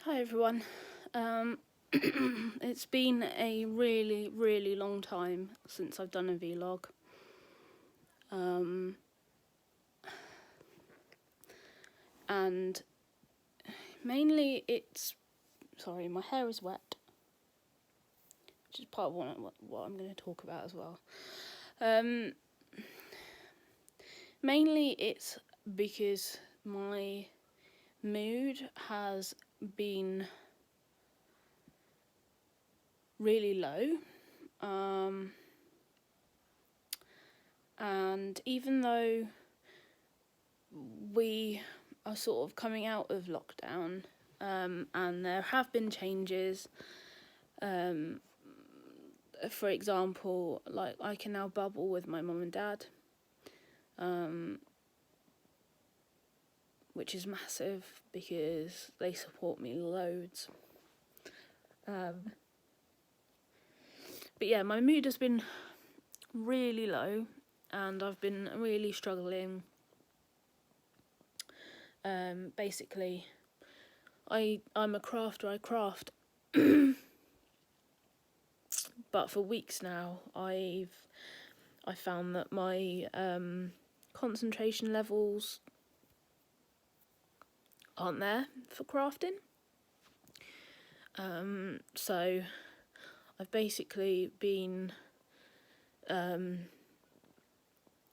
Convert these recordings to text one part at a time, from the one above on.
Hi everyone. It's been a really, really long time since I've done a vlog. And mainly sorry, my hair is wet, which is part of what I'm going to talk about as well. Mainly it's because my mood has been really low. And even though we are sort of coming out of lockdown, and there have been changes, for example, like I can now bubble with my mum and dad, which is massive because they support me loads. But yeah, my mood has been really low and I've been really struggling. Basically, I'm a crafter, I craft, but for weeks now I found that my concentration levels aren't there for crafting. So I've basically been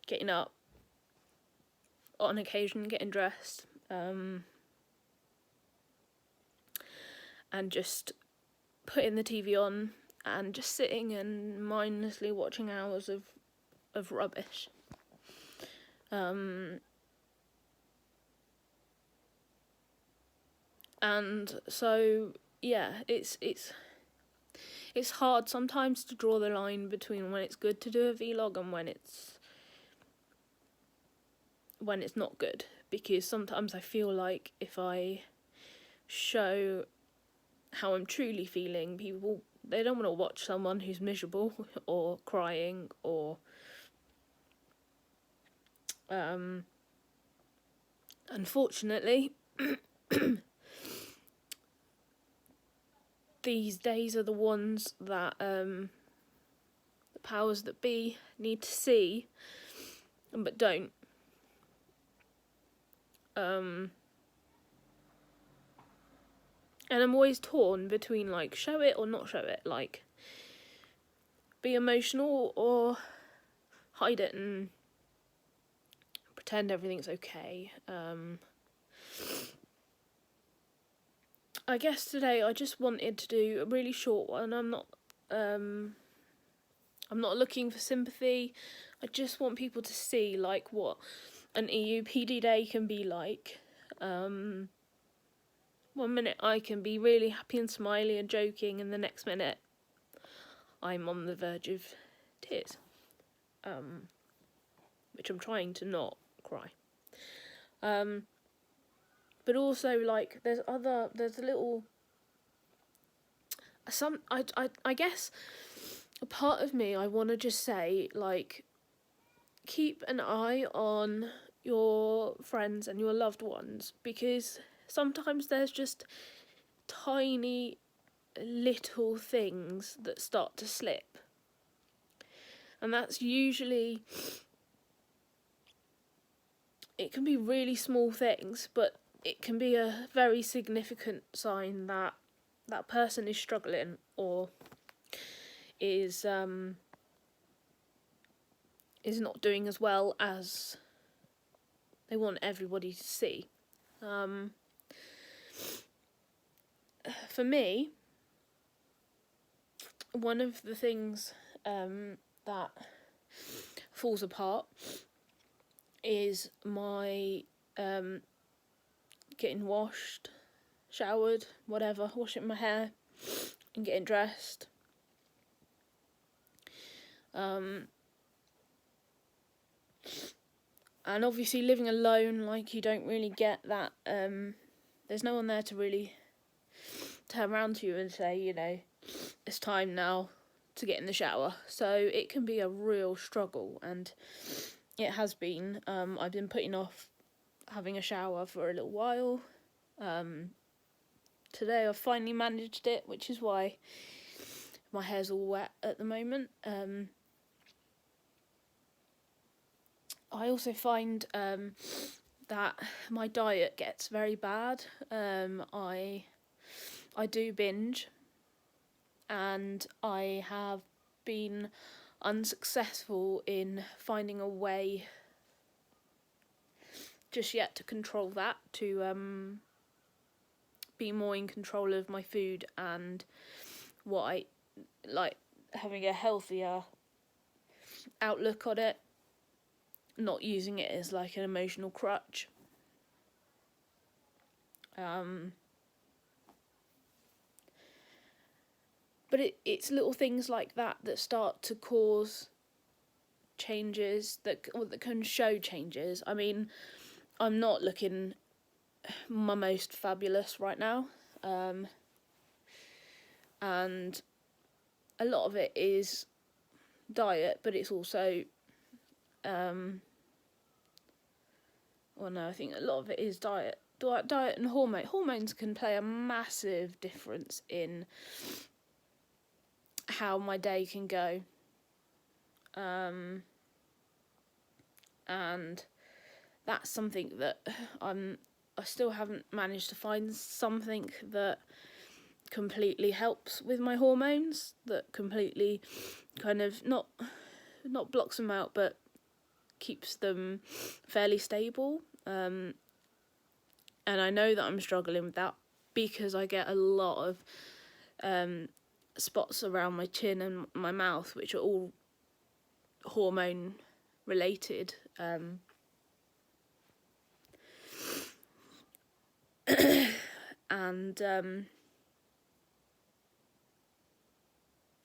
getting up on occasion, getting dressed, and just putting the TV on and just sitting and mindlessly watching hours of rubbish. And so yeah, it's hard sometimes to draw the line between when it's good to do a vlog and when it's not good, because sometimes I feel like if I show how I'm truly feeling, they don't want to watch someone who's miserable or crying or unfortunately these days are the ones that the powers that be need to see but don't. And I'm always torn between like show it or not show it, like be emotional or hide it and pretend everything's okay. I guess today I just wanted to do a really short one. I'm not looking for sympathy. I just want people to see like what an EUPD day can be like. 1 minute I can be really happy and smiley and joking, and the next minute I'm on the verge of tears, which I'm trying to not cry. But also like there's a little I guess a part of me I want to just say like keep an eye on your friends and your loved ones, because sometimes there's just tiny little things that start to slip, and that's usually, it can be really small things, but it can be a very significant sign that that person is struggling or is not doing as well as they want everybody to see. For me, one of the things that falls apart is my getting washed, showered, whatever, washing my hair and getting dressed. And obviously living alone, like you don't really get that, there's no one there to really turn around to you and say, you know, it's time now to get in the shower. So it can be a real struggle, and it has been. I've been putting off having a shower for a little while, today I finally managed it, which is why my hair's all wet at the moment. I also find that my diet gets very bad. I do binge, and I have been unsuccessful in finding a way just yet to control that, to be more in control of my food and what I like, having a healthier outlook on it, not using it as like an emotional crutch. But it's little things like that start to cause changes, that can show changes. I mean, I'm not looking my most fabulous right now, and a lot of it is diet, but it's also I think a lot of it is diet and hormones can play a massive difference in how my day can go, and that's something that I still haven't managed to find something that completely helps with my hormones, that completely kind of not blocks them out, but keeps them fairly stable. And I know that I'm struggling with that because I get a lot of spots around my chin and my mouth, which are all hormone related. And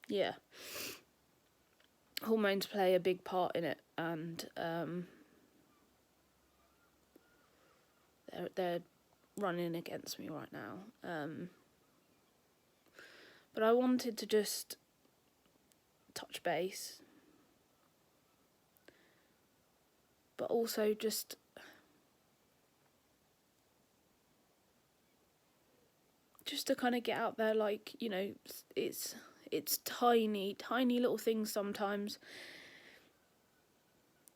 yeah, hormones play a big part in it, and they're running against me right now. But I wanted to just touch base, but also just to kind of get out there, like, you know, it's tiny little things sometimes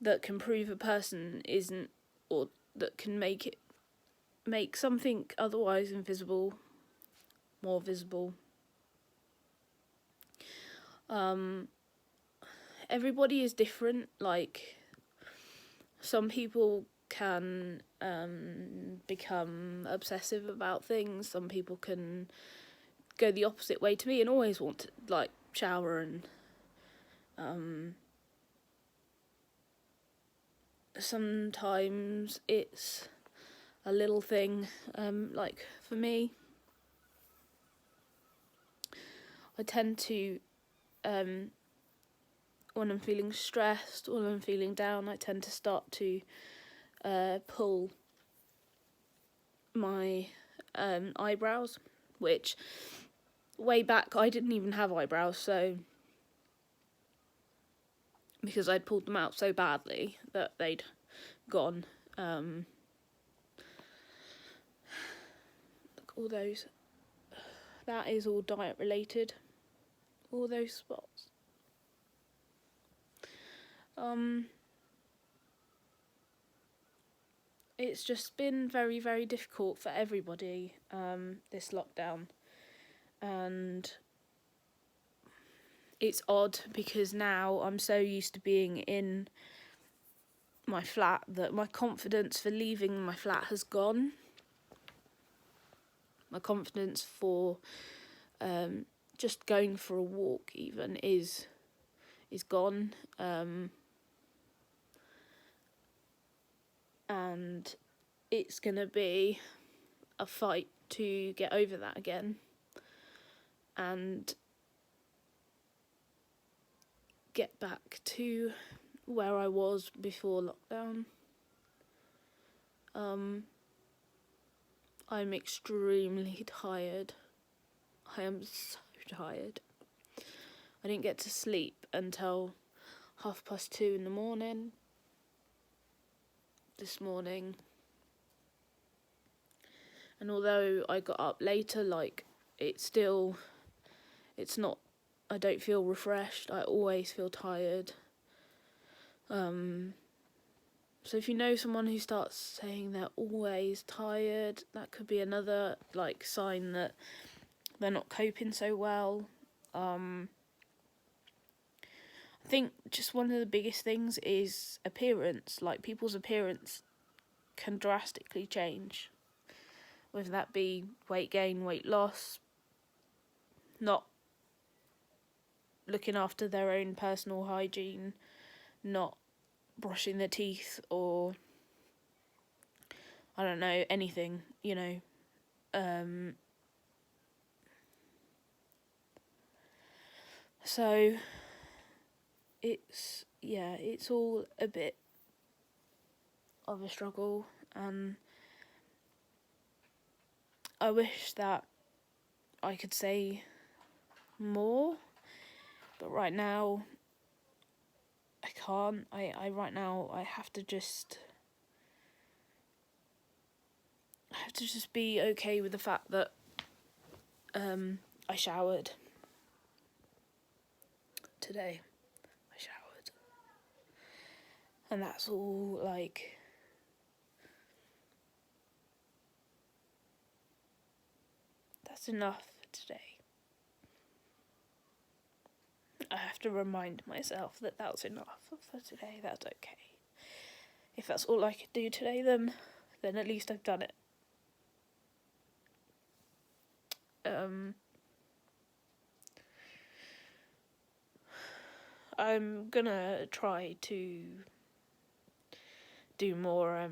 that can prove a person isn't, or that can make something otherwise invisible more visible. Everybody is different. Like, some people can become obsessive about things. Some people can go the opposite way to me and always want to, like, shower and sometimes it's a little thing. Like, for me, I tend to when I'm feeling stressed, when I'm feeling down, I tend to start to pull my eyebrows, which way back I didn't even have eyebrows, so because I'd pulled them out so badly that they'd gone. Look, all those, that is all diet related, all those spots. It's just been very, very difficult for everybody, this lockdown, and it's odd because now I'm so used to being in my flat that my confidence for leaving my flat has gone. My confidence for just going for a walk even is gone. And it's gonna be a fight to get over that again and get back to where I was before lockdown. I'm extremely tired. I am so tired. I didn't get to sleep until 2:30 in the morning this morning, And although I got up later, like, it's not, I don't feel refreshed. I always feel tired. So if you know someone who starts saying they're always tired, that could be another, like, sign that they're not coping so well. I think just one of the biggest things is appearance. Like, people's appearance can drastically change, whether that be weight gain, weight loss, not looking after their own personal hygiene, not brushing their teeth, or I don't know, anything, you know. So it's all a bit of a struggle, and I wish that I could say more, but right now I can't. I right now I have to just be okay with the fact that I showered today. I showered, and that's all. Like, that's enough for today. I have to remind myself that that's enough for today. That's okay. If that's all I could do today, then at least I've done it. I'm gonna try to do more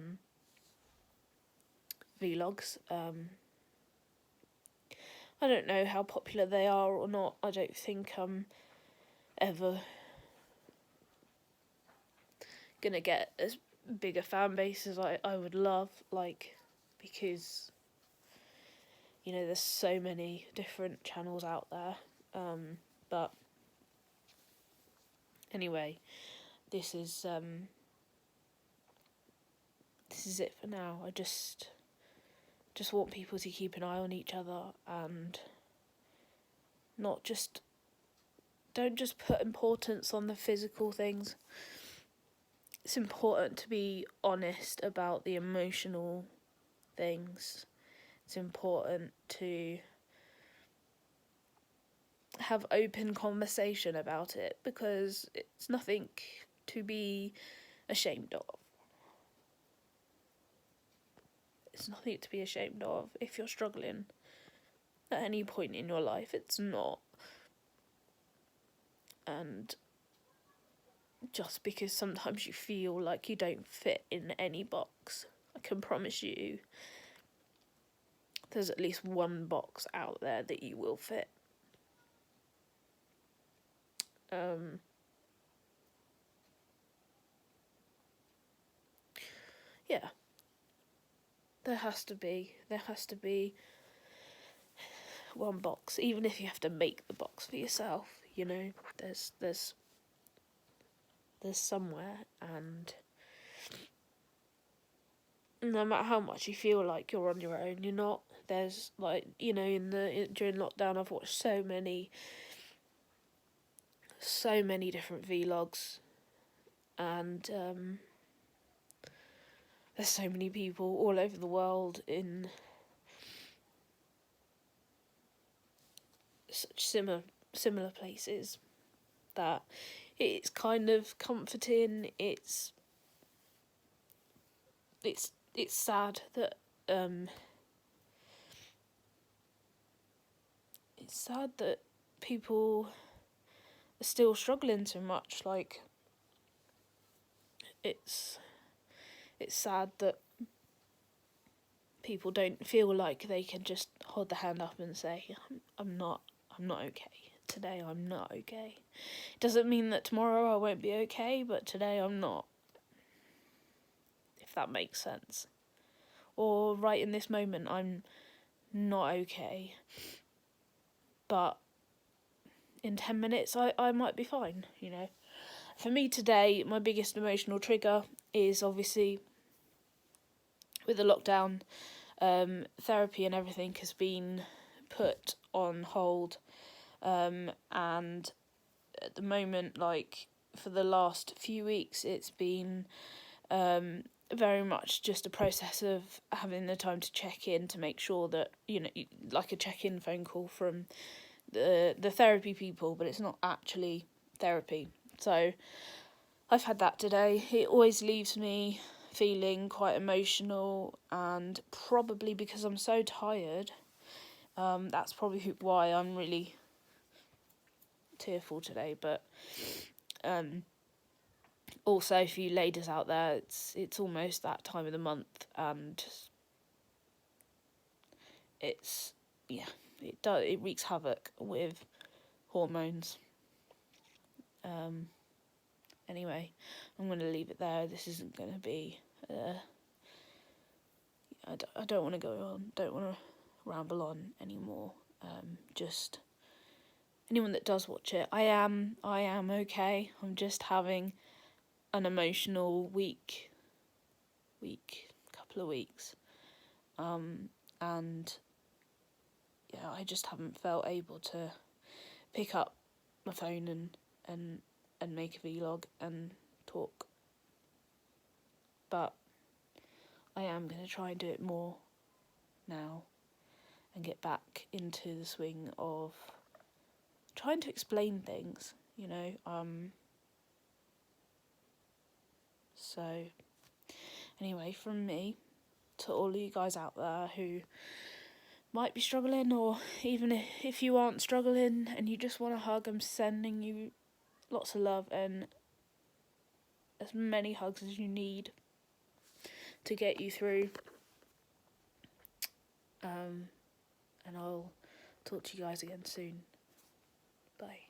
vlogs. I don't know how popular they are or not. I don't think I'm ever gonna get as big a fan base as I would love, like, because, you know, there's so many different channels out there. But anyway, this is it for now. I just want people to keep an eye on each other and don't just put importance on the physical things. It's important to be honest about the emotional things. It's important to have open conversation about it, because it's nothing to be ashamed of. It's nothing to be ashamed of if you're struggling at any point in your life. It's not. And just because sometimes you feel like you don't fit in any box, I can promise you there's at least one box out there that you will fit. Yeah. There has to be one box, even if you have to make the box for yourself, you know. There's somewhere, and no matter how much you feel like you're on your own, you're not. There's, like, you know, during lockdown I've watched so many different vlogs, and there's so many people all over the world in such similar places that it's kind of comforting. It's sad that people are still struggling so much. Like, it's sad that people don't feel like they can just hold their hand up and say, I'm not okay. Today I'm not okay. It doesn't mean that tomorrow I won't be okay, but today I'm not. If that makes sense. Or right in this moment I'm not okay. But in 10 minutes I might be fine, you know. For me today, my biggest emotional trigger is obviously with the lockdown. therapy and everything has been put on hold, and at the moment, like for the last few weeks, it's been very much just a process of having the time to check in to make sure that, you know, like a check-in phone call from the therapy people, but it's not actually therapy. So I've had that today. It always leaves me feeling quite emotional, and probably because I'm so tired, that's probably why I'm really tearful today. But also, for you ladies out there, it's almost that time of the month, and it's, yeah, it wreaks havoc with hormones. Anyway, I'm going to leave it there. This isn't going to be I don't want to go on, don't want to ramble on anymore. Just anyone that does watch it, I am okay. I'm just having an emotional couple of weeks, and yeah, I just haven't felt able to pick up my phone and make a vlog and talk. But I am going to try and do it more now and get back into the swing of trying to explain things, you know. So anyway, from me to all of you guys out there who might be struggling, or even if you aren't struggling and you just want a hug, I'm sending you lots of love and as many hugs as you need to get you through. And I'll talk to you guys again soon. Bye.